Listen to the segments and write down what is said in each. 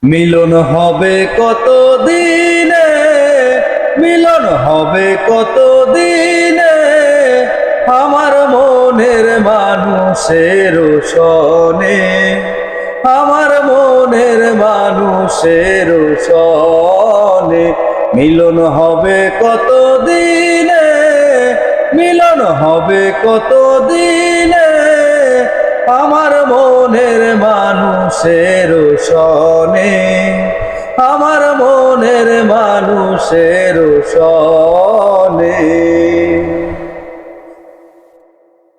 মিলন হবে কত দিনে, মিলন হবে কত দিনে, আমার মনের মানুষের সনে, আমার মনের মানুষের সনে। মিলন হবে কত দিনে, মিলন হবে কত দিনে, আমার মনের মানুষের সনে, আমার মনের মানুষের সনে।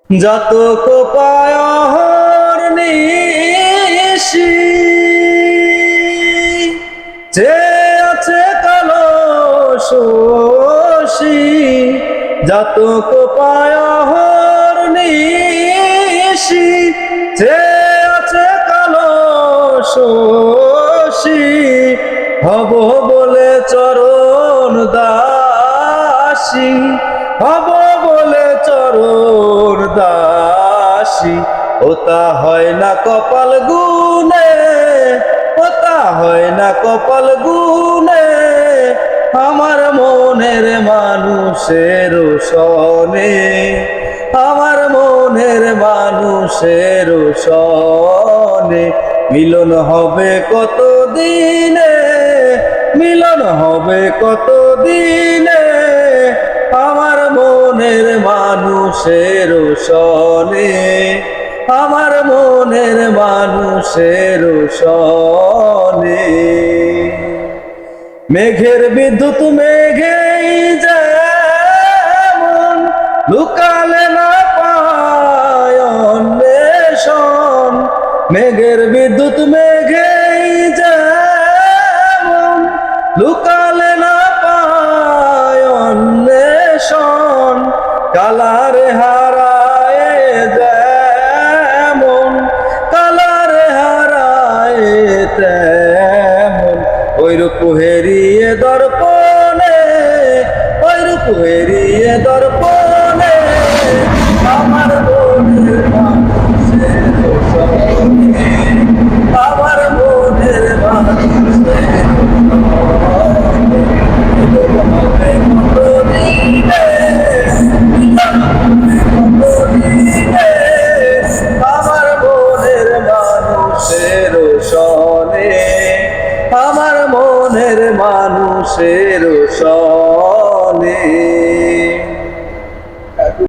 যত কোপায় অহর্নিশি যে আছে কালো শশী, যত কোপায় অহর্নিশি যে আছে কালো শশী, হব বলে চরণ দাসী, হব বলে চরণ দাসী। ওটা হয় না কপাল গুনে, ওটা হয় না কপাল গুনে, আমার মনের মানুষের সনে, আমার মনের মানুষের সনে। মিলন হবে কত দিনে, মিলন হবে কত দিনে, আমার মনের মানুষের সনে, আমার মনের মানুষের সনে। মেঘের বিদ্যুৎ মেঘেই যেমন লুকালে না পায় অন্বেষণ, মেঘের বিদ্যুৎ মেঘেই যেমন লুকালে না পায় অন্বেষণ, কালারে হারায় যেমন, কালারে হারায় তেমন, ওইরূপ হেরিয়ে দর্পণে, ওইরূপ হেরিয়ে দর্পণে, আমার মনের মানুষের সনে, আমার মনের মানুষের সনে। মিলন হবে কত দিনে, মিলন হবে কত দিনে, আমার মনের মানুষের সনে, আমার মনের মানুষের সনে।